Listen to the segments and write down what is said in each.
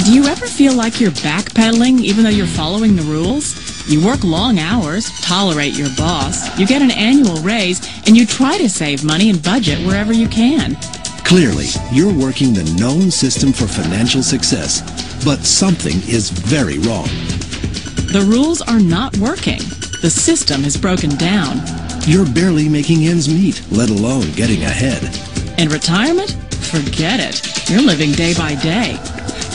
Do you ever feel like you're backpedaling even though you're following the rules? You work long hours, tolerate your boss, you get an annual raise, and you try to save money and budget wherever you can. Clearly, you're working the known system for financial success, but something is very wrong. The rules are not working. The system has broken down. You're barely making ends meet, let alone getting ahead. And retirement? Forget it. You're living day by day.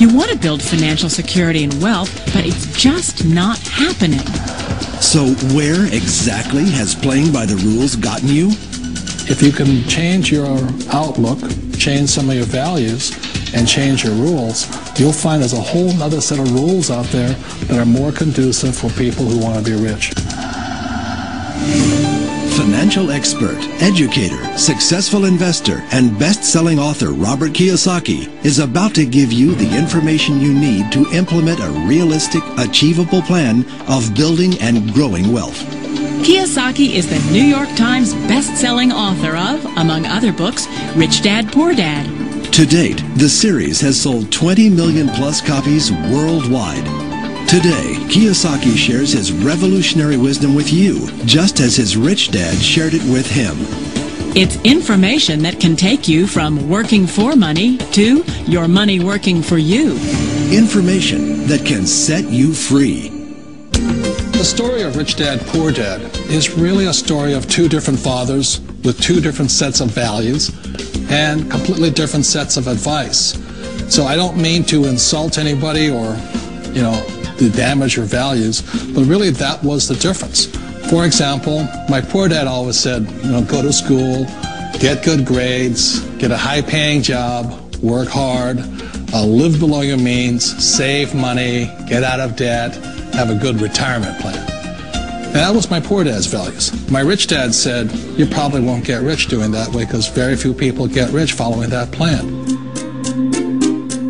You want to build financial security and wealth, but it's just not happening. So where exactly has playing by the rules gotten you? If you can change your outlook, change some of your values, and change your rules, you'll find there's a whole other set of rules out there that are more conducive for people who want to be rich. Financial expert, educator, successful investor, and best-selling author Robert Kiyosaki is about to give you the information you need to implement a realistic, achievable plan of building and growing wealth. Kiyosaki is the New York Times best-selling author of, among other books, Rich Dad, Poor Dad. To date, the series has sold 20 million plus copies worldwide. Today, Kiyosaki shares his revolutionary wisdom with you, just as his rich dad shared it with him. It's information that can take you from working for money to your money working for you. Information that can set you free. The story of Rich Dad, Poor Dad is really a story of two different fathers with two different sets of values and completely different sets of advice. So I don't mean to insult anybody or, to damage your values, but really that was the difference. For example, my poor dad always said, go to school, get good grades, get a high-paying job, work hard, live below your means, save money, get out of debt, have a good retirement plan. And that was my poor dad's values. My rich dad said, you probably won't get rich doing that way because very few people get rich following that plan.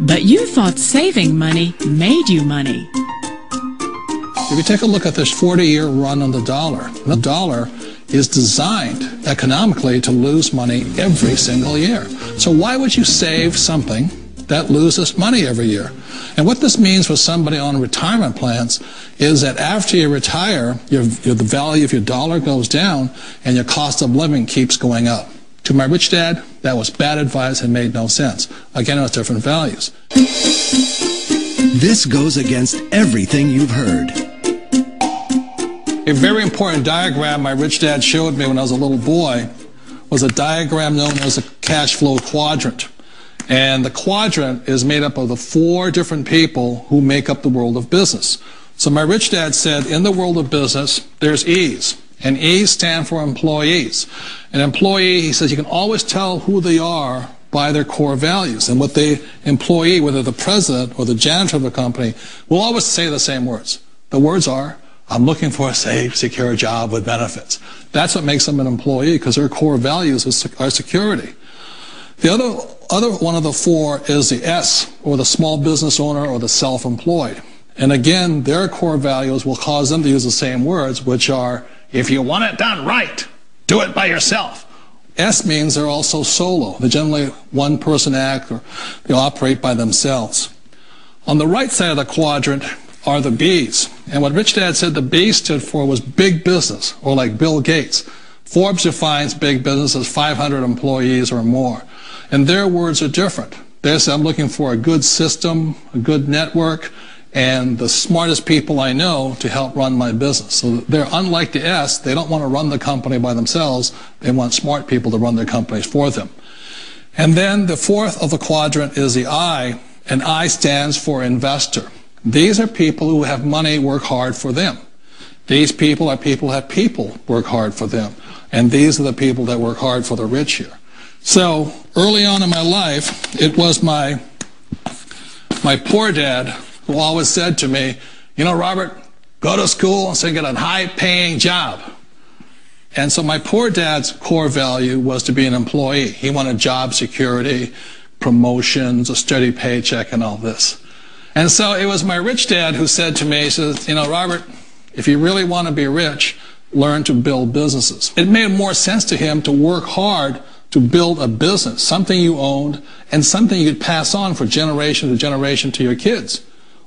But you thought saving money made you money. If you take a look at this 40-year run on the dollar is designed economically to lose money every single year. So why would you save something that loses money every year? And what this means for somebody on retirement plans is that after you retire, the value of your dollar goes down and your cost of living keeps going up. To my rich dad, that was bad advice and made no sense. Again, it was different values. This goes against everything you've heard. A very important diagram my rich dad showed me when I was a little boy was a diagram known as a cash flow quadrant. And the quadrant is made up of the 4 different people who make up the world of business. So my rich dad said, in the world of business, there's E's. And E's stand for employees. An employee, he says, you can always tell who they are by their core values. And what the employee, whether the president or the janitor of the company, will always say the same words. The words are, I'm looking for a safe, secure job with benefits. That's what makes them an employee, because their core values are security. The other one of the 4 is the S, or the small business owner or the self-employed. And again, their core values will cause them to use the same words, which are, if you want it done right, do it by yourself. S means they're also solo. They're generally one-person act, or they operate by themselves. On the right side of the quadrant are the B's. And what Rich Dad said the B stood for was big business, or like Bill Gates. Forbes defines big business as 500 employees or more. And their words are different. They say, I'm looking for a good system, a good network, and the smartest people I know to help run my business. So they're unlike the S. They don't want to run the company by themselves. They want smart people to run their companies for them. And then the 4th of the quadrant is the I, and I stands for investor. These are people who have money work hard for them. These people are people who have people work hard for them. And these are the people that work hard for the rich here. So early on in my life, it was my poor dad who always said to me, Robert, go to school and so get a high-paying job. And so my poor dad's core value was to be an employee. He wanted job security, promotions, a steady paycheck, and all this. And so it was my rich dad who said to me, he says, Robert, if you really want to be rich, learn to build businesses. It made more sense to him to work hard to build a business, something you owned, and something you could pass on for generation to generation to your kids.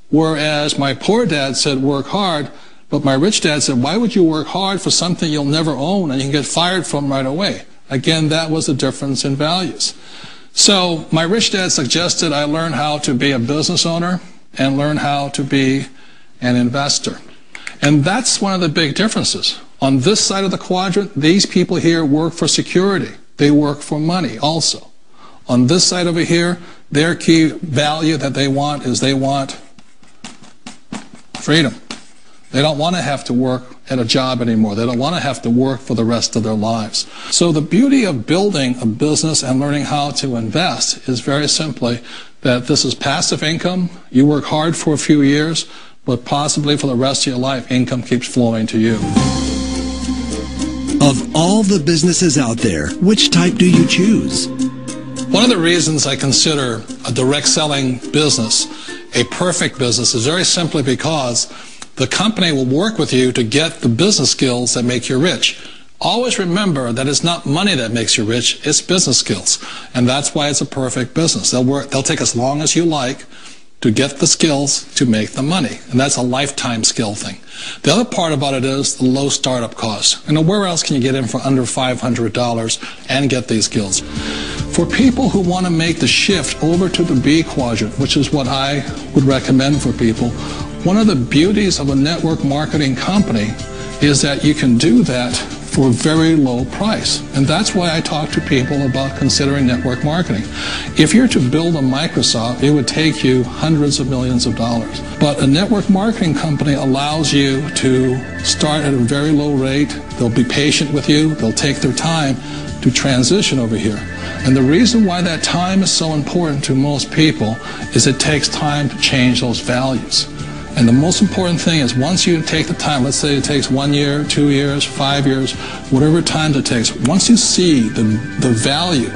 Whereas my poor dad said, work hard, but my rich dad said, why would you work hard for something you'll never own and you can get fired from right away? Again, that was the difference in values. So my rich dad suggested I learn how to be a business owner and learn how to be an investor. And that's one of the big differences. On this side of the quadrant, these people here work for security. They work for money also. On this side over here, their key value that they want is they want freedom. They don't want to have to work at a job anymore. They don't want to have to work for the rest of their lives. So the beauty of building a business and learning how to invest is very simply that this is passive income. You work hard for a few years, but possibly for the rest of your life, income keeps flowing to you. Of all the businesses out there, which type do you choose? One of the reasons I consider a direct selling business a perfect business is very simply because the company will work with you to get the business skills that make you rich. Always remember that it's not money that makes you rich, it's business skills. And that's why it's a perfect business. They'll take as long as you like to get the skills to make the money. And that's a lifetime skill thing. The other part about it is the low startup cost. Where else can you get in for under $500 and get these skills? For people who want to make the shift over to the B quadrant, which is what I would recommend for people, one of the beauties of a network marketing company is that you can do that for a very low price. And that's why I talk to people about considering network marketing. If you're to build a Microsoft, it would take you hundreds of millions of dollars. But a network marketing company allows you to start at a very low rate. They'll be patient with you. They'll take their time to transition over here. And the reason why that time is so important to most people is it takes time to change those values. And the most important thing is once you take the time, let's say it takes 1 year, 2 years, 5 years, whatever time it takes, once you see the value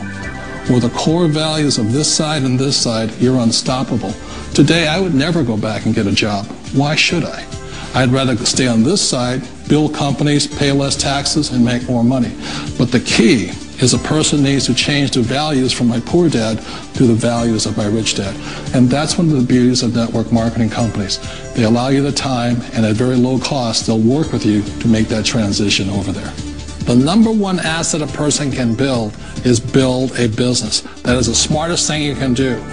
or the core values of this side and this side, you're unstoppable. Today, I would never go back and get a job. Why should I? I'd rather stay on this side, build companies, pay less taxes, and make more money. But the key is a person needs to change the values from my poor dad to the values of my rich dad. And that's one of the beauties of network marketing companies. They allow you the time, and at very low cost, they'll work with you to make that transition over there. The number one asset a person can build is build a business. That is the smartest thing you can do.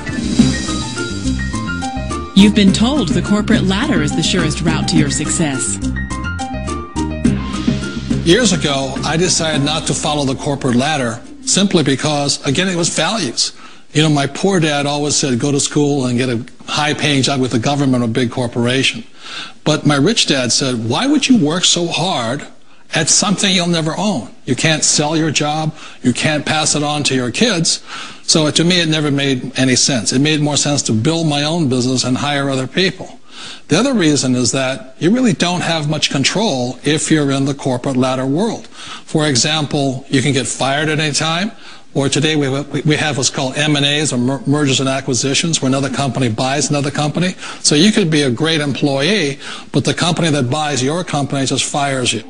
You've been told the corporate ladder is the surest route to your success. Years ago, I decided not to follow the corporate ladder simply because, again, it was values. My poor dad always said, go to school and get a high-paying job with the government or a big corporation. But my rich dad said, why would you work so hard at something you'll never own? You can't sell your job. You can't pass it on to your kids. So to me, it never made any sense. It made more sense to build my own business and hire other people. The other reason is that you really don't have much control if you're in the corporate ladder world. For example, you can get fired at any time, or today we have what's called M&As, or mergers and acquisitions, where another company buys another company. So you could be a great employee, but the company that buys your company just fires you.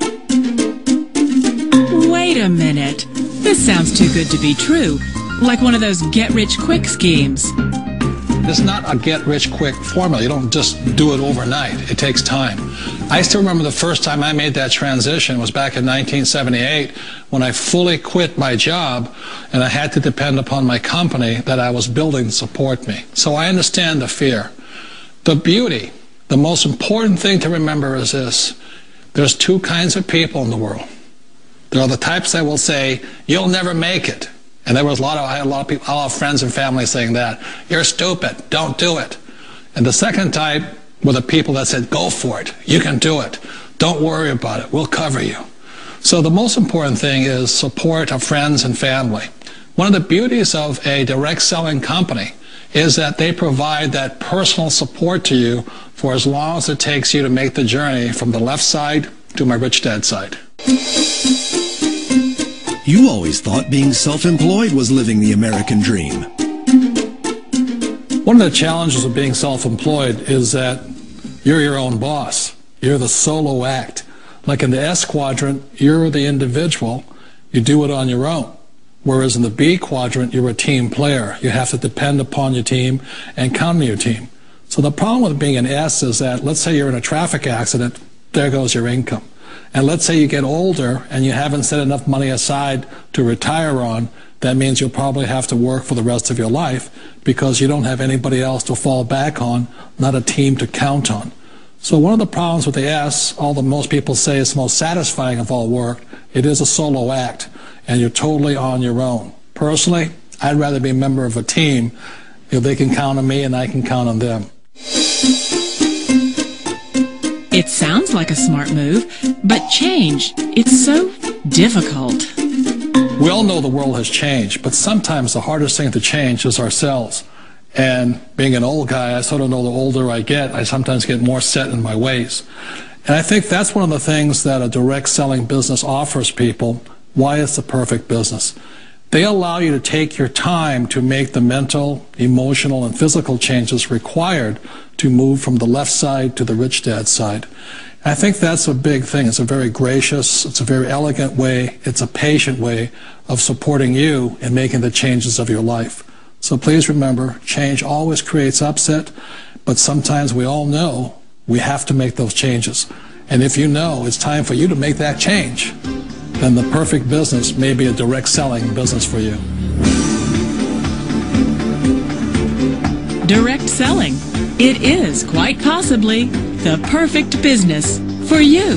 Wait a minute. This sounds too good to be true. Like one of those get-rich-quick schemes. It's not a get-rich-quick formula. You don't just do it overnight. It takes time. I still remember the first time I made that transition was back in 1978 when I fully quit my job and I had to depend upon my company that I was building to support me. So I understand the fear. The beauty, the most important thing to remember is this. There's two kinds of people in the world. There are the types that will say, you'll never make it. And I had a lot of people, a lot of friends and family saying that. You're stupid. Don't do it. And the second type were the people that said, go for it. You can do it. Don't worry about it. We'll cover you. So the most important thing is support of friends and family. One of the beauties of a direct selling company is that they provide that personal support to you for as long as it takes you to make the journey from the left side to my rich dad side. You always thought being self-employed was living the American dream. One of the challenges of being self-employed is that you're your own boss. You're the solo act. Like in the S quadrant, you're the individual. You do it on your own. Whereas in the B quadrant, you're a team player. You have to depend upon your team and count on your team. So the problem with being an S is that, let's say you're in a traffic accident, there goes your income. And let's say you get older and you haven't set enough money aside to retire on, that means you'll probably have to work for the rest of your life because you don't have anybody else to fall back on, not a team to count on. So one of the problems with the S, although most people say it's the most satisfying of all work, it is a solo act, and you're totally on your own. Personally, I'd rather be a member of a team. They can count on me and I can count on them. It sounds like a smart move, but change, it's so difficult. We all know the world has changed, but sometimes the hardest thing to change is ourselves. And being an old guy, I sort of know the older I get, I sometimes get more set in my ways. And I think that's one of the things that a direct selling business offers people, why it's the perfect business. They allow you to take your time to make the mental, emotional, and physical changes required to move from the left side to the rich dad side. I think that's a big thing. It's a very gracious, it's a very elegant way, it's a patient way of supporting you in making the changes of your life. So please remember, change always creates upset, but sometimes we all know we have to make those changes. And if you know it's time for you to make that change, then the perfect business may be a direct selling business for you. Direct selling. It is quite possibly the perfect business for you.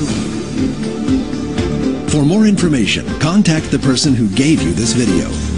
For more information, contact the person who gave you this video.